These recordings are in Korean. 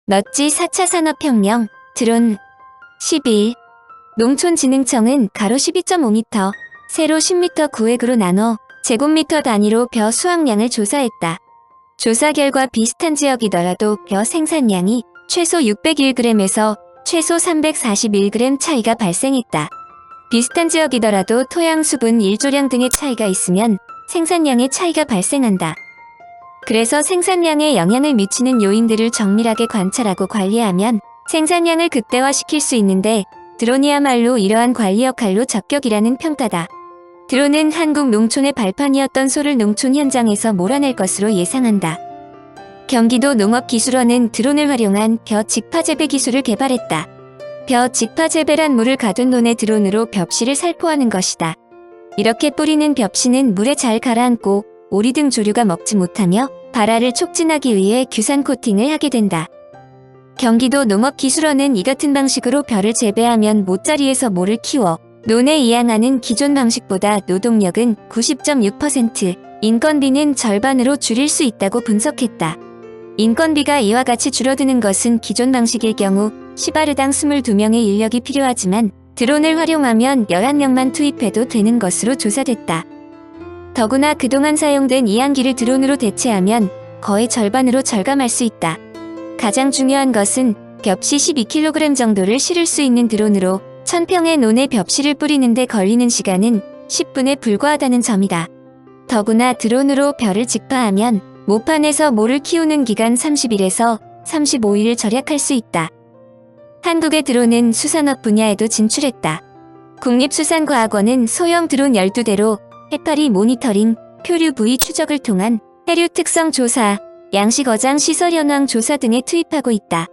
넛지 4차 산업혁명, 드론 12일 농촌진흥청은 가로 12.5m, 세로 10m 구획으로 나눠 제곱미터 단위로 벼 수확량을 조사했다. 조사 결과 비슷한 지역이더라도 벼 생산량이 최소 601g에서 최소 341g 차이가 발생했다. 비슷한 지역이더라도 토양 수분, 일조량 등의 차이가 있으면 생산량의 차이가 발생한다. 그래서 생산량에 영향을 미치는 요인들을 정밀하게 관찰하고 관리하면 생산량을 극대화시킬 수 있는데 드론이야말로 이러한 관리 역할로 적격이라는 평가다. 드론은 한국 농촌의 발판이었던 소를 농촌 현장에서 몰아낼 것으로 예상한다. 경기도 농업기술원은 드론을 활용한 벼 직파 재배 기술을 개발했다. 벼 직파 재배란 물을 가둔 논에 드론으로 벽씨를 살포하는 것이다. 이렇게 뿌리는 벽씨는 물에 잘 가라앉고 오리 등 조류가 먹지 못하며 발화를 촉진하기 위해 규산 코팅을 하게 된다. 경기도 농업기술원은 이 같은 방식으로 벼를 재배하면 모짜리에서 모를 키워 논에 이양하는 기존 방식보다 노동력은 90.6%, 인건비는 절반으로 줄일 수 있다고 분석했다. 인건비가 이와 같이 줄어드는 것은 기존 방식일 경우 시바르당 22명의 인력이 필요하지만 드론을 활용하면 11명만 투입해도 되는 것으로 조사됐다. 더구나 그동안 사용된 이양기를 드론으로 대체하면 거의 절반으로 절감할 수 있다. 가장 중요한 것은 벽씨 12kg 정도를 실을 수 있는 드론으로 1000평의 논에 벽씨를 뿌리는데 걸리는 시간은 10분에 불과하다는 점이다. 더구나 드론으로 벼를 직파하면 모판에서 모를 키우는 기간 30일에서 35일을 절약할 수 있다. 한국의 드론은 수산업 분야에도 진출했다. 국립수산과학원은 소형 드론 12대로 해파리 모니터링, 표류 부위 추적을 통한 해류 특성 조사, 양식 어장 시설 현황 조사 등에 투입하고 있다.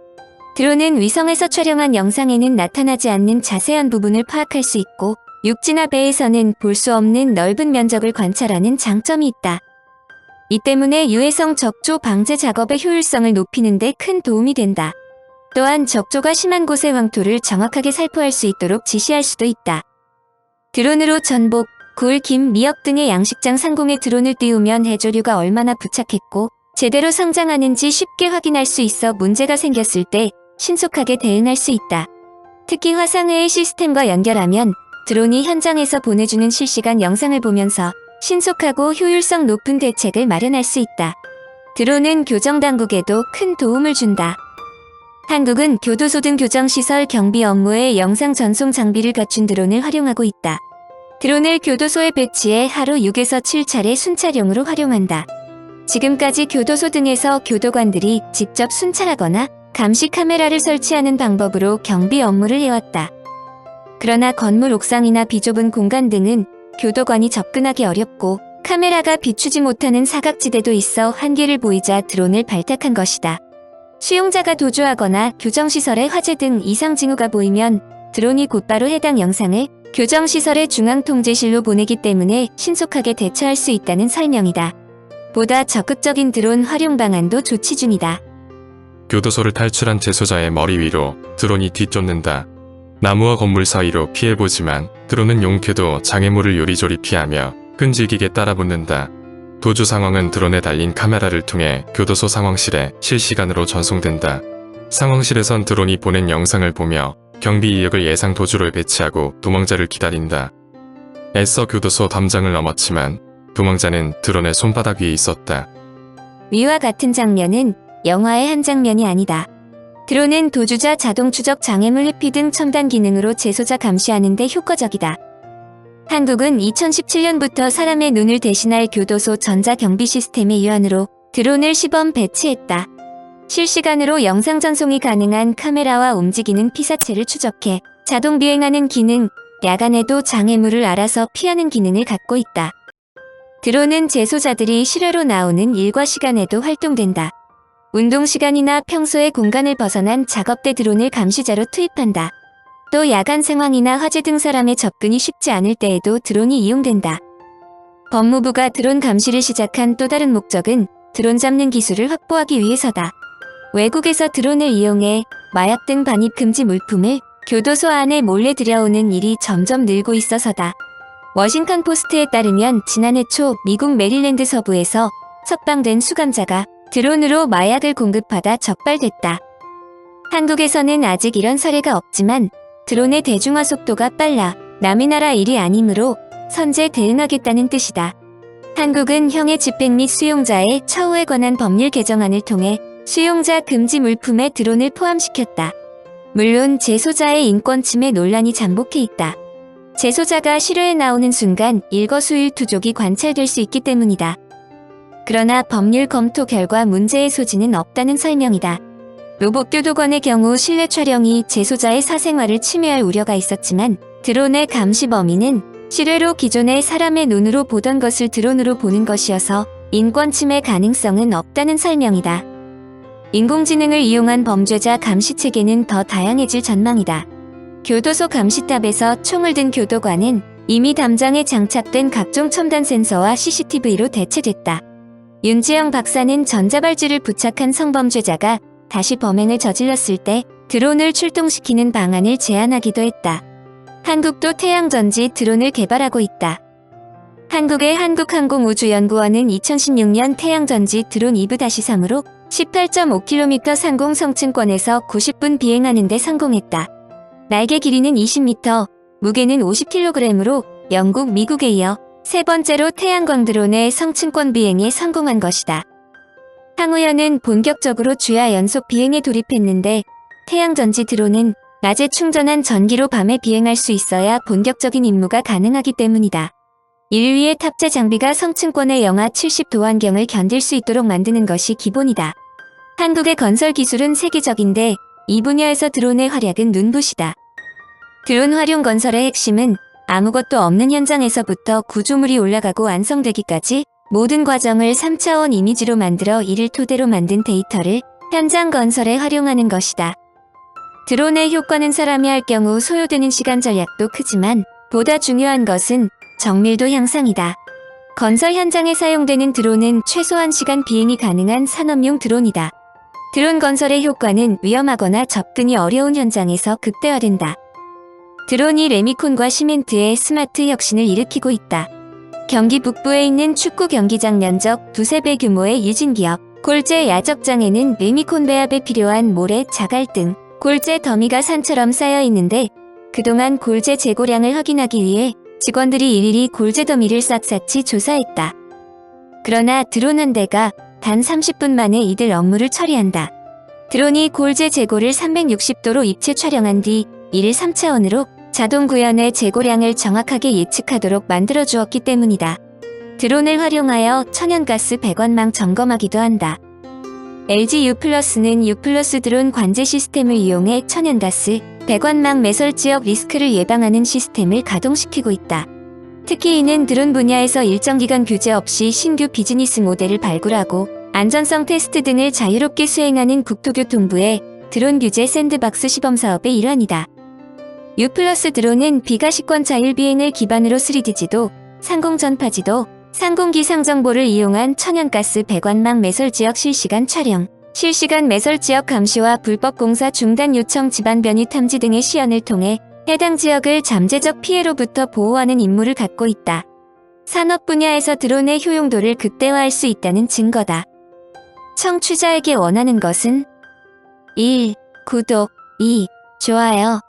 드론은 위성에서 촬영한 영상에는 나타나지 않는 자세한 부분을 파악할 수 있고 육지나 배에서는 볼 수 없는 넓은 면적을 관찰하는 장점이 있다. 이 때문에 유해성 적조 방제 작업의 효율성을 높이는 데 큰 도움이 된다. 또한 적조가 심한 곳의 황토를 정확하게 살포할 수 있도록 지시할 수도 있다. 드론으로 전복, 굴, 김, 미역 등의 양식장 상공에 드론을 띄우면 해조류가 얼마나 부착했고 제대로 성장하는지 쉽게 확인할 수 있어 문제가 생겼을 때 신속하게 대응할 수 있다. 특히 화상회의 시스템과 연결하면 드론이 현장에서 보내주는 실시간 영상을 보면서 신속하고 효율성 높은 대책을 마련할 수 있다. 드론은 교정당국에도 큰 도움을 준다. 한국은 교도소 등 교정시설 경비 업무에 영상 전송 장비를 갖춘 드론을 활용하고 있다. 드론을 교도소에 배치해 하루 6에서 7차례 순찰용으로 활용한다. 지금까지 교도소 등에서 교도관들이 직접 순찰하거나 감시 카메라를 설치하는 방법으로 경비 업무를 해왔다. 그러나 건물 옥상이나 비좁은 공간 등은 교도관이 접근하기 어렵고 카메라가 비추지 못하는 사각지대도 있어 한계를 보이자 드론을 발탁한 것이다. 수용자가 도주하거나 교정시설에 화재 등 이상 징후가 보이면 드론이 곧바로 해당 영상을 교정시설의 중앙통제실로 보내기 때문에 신속하게 대처할 수 있다는 설명이다. 보다 적극적인 드론 활용 방안도 조치 중이다. 교도소를 탈출한 재소자의 머리 위로 드론이 뒤쫓는다. 나무와 건물 사이로 피해보지만 드론은 용케도 장애물을 요리조리 피하며 끈질기게 따라붙는다. 도주 상황은 드론에 달린 카메라를 통해 교도소 상황실에 실시간으로 전송된다. 상황실에선 드론이 보낸 영상을 보며 경비 인력을 예상 도주로에 배치하고 도망자를 기다린다. 애써 교도소 담장을 넘었지만 도망자는 드론의 손바닥 위에 있었다. 위와 같은 장면은 영화의 한 장면이 아니다. 드론은 도주자 자동 추적 장애물 회피 등 첨단 기능으로 재소자 감시하는 데 효과적이다. 한국은 2017년부터 사람의 눈을 대신할 교도소 전자경비 시스템의 일환으로 드론을 시범 배치했다. 실시간으로 영상 전송이 가능한 카메라와 움직이는 피사체를 추적해 자동 비행하는 기능, 야간에도 장애물을 알아서 피하는 기능을 갖고 있다. 드론은 재소자들이 실외로 나오는 일과 시간에도 활동된다. 운동 시간이나 평소의 공간을 벗어난 작업대 드론을 감시자로 투입한다. 또 야간 상황이나 화재 등 사람의 접근이 쉽지 않을 때에도 드론이 이용된다. 법무부가 드론 감시를 시작한 또 다른 목적은 드론 잡는 기술을 확보하기 위해서다. 외국에서 드론을 이용해 마약 등 반입 금지 물품을 교도소 안에 몰래 들여오는 일이 점점 늘고 있어서다. 워싱턴 포스트에 따르면 지난해 초 미국 메릴랜드 서부에서 석방된 수감자가 드론으로 마약을 공급하다 적발됐다. 한국에서는 아직 이런 사례가 없지만 드론의 대중화 속도가 빨라 남의 나라 일이 아니므로 선제 대응하겠다는 뜻이다. 한국은 형해 집행 및 수용자의 처우에 관한 법률 개정안을 통해 수용자 금지 물품에 드론을 포함시켰다. 물론 제소자의 인권 침해 논란이 잠복해 있다. 제소자가 실외에 나오는 순간 일거수일투족이 관찰될 수 있기 때문이다. 그러나 법률 검토 결과 문제의 소지는 없다는 설명이다. 로봇 교도관의 경우 실내 촬영이 제소자의 사생활을 침해할 우려가 있었지만 드론의 감시 범위는 실외로 기존의 사람의 눈으로 보던 것을 드론으로 보는 것이어서 인권 침해 가능성은 없다는 설명이다. 인공지능을 이용한 범죄자 감시 체계는 더 다양해질 전망이다. 교도소 감시탑에서 총을 든 교도관은 이미 담장에 장착된 각종 첨단 센서와 CCTV로 대체됐다. 윤지영 박사는 전자발찌를 부착한 성범죄자가 다시 범행을 저질렀을 때 드론을 출동시키는 방안을 제안하기도 했다. 한국도 태양전지 드론을 개발하고 있다. 한국의 한국항공우주연구원은 2016년 태양전지 드론 2-3으로 18.5km 상공 성층권에서 90분 비행하는 데 성공했다. 날개 길이는 20m, 무게는 50kg으로 영국, 미국에 이어 세 번째로 태양광 드론의 성층권 비행에 성공한 것이다. 향후에는 본격적으로 주야 연속 비행에 돌입했는데 태양전지 드론은 낮에 충전한 전기로 밤에 비행할 수 있어야 본격적인 임무가 가능하기 때문이다. 이를 위해 탑재 장비가 성층권의 영하 70도 환경을 견딜 수 있도록 만드는 것이 기본이다. 한국의 건설 기술은 세계적인데 이 분야에서 드론의 활약은 눈부시다. 드론 활용 건설의 핵심은 아무것도 없는 현장에서부터 구조물이 올라가고 완성되기까지 모든 과정을 3차원 이미지로 만들어 이를 토대로 만든 데이터를 현장 건설에 활용하는 것이다. 드론의 효과는 사람이 할 경우 소요되는 시간 절약도 크지만 보다 중요한 것은 정밀도 향상이다. 건설 현장에 사용되는 드론은 최소한 시간 비행이 가능한 산업용 드론이다. 드론 건설의 효과는 위험하거나 접근이 어려운 현장에서 극대화된다. 드론이 레미콘과 시멘트의 스마트 혁신을 일으키고 있다. 경기 북부에 있는 축구 경기장 면적 2~3배 규모의 유진기업 골재 야적장에는 레미콘 배합에 필요한 모래, 자갈 등 골재 더미가 산처럼 쌓여 있는데 그동안 골재 재고량을 확인하기 위해 직원들이 일일이 골재 더미를 샅샅이 조사했다. 그러나 드론 한 대가 단 30분 만에 이들 업무를 처리한다. 드론이 골재 재고를 360도로 입체 촬영한 뒤 이를 3차원으로 자동 구현의 재고량을 정확하게 예측하도록 만들어 주었기 때문이다. 드론을 활용하여 천연가스 배관망 점검하기도 한다. LG U+는 U+ 드론 관제 시스템을 이용해 천연가스 배관망 매설 지역 리스크를 예방하는 시스템을 가동시키고 있다. 특히 이는 드론 분야에서 일정 기간 규제 없이 신규 비즈니스 모델을 발굴하고 안전성 테스트 등을 자유롭게 수행하는 국토교통부의 드론 규제 샌드박스 시범 사업의 일환이다. U+ 드론은 비가시권 자율비행을 기반으로 3D 지도, 상공 전파 지도, 상공 기상 정보를 이용한 천연가스 배관망 매설 지역 실시간 촬영, 실시간 매설 지역 감시와 불법 공사 중단 요청 집안 변이 탐지 등의 시연을 통해 해당 지역을 잠재적 피해로부터 보호하는 임무를 갖고 있다. 산업 분야에서 드론의 효용도를 극대화할 수 있다는 증거다. 청취자에게 원하는 것은 1. 구독 2. 좋아요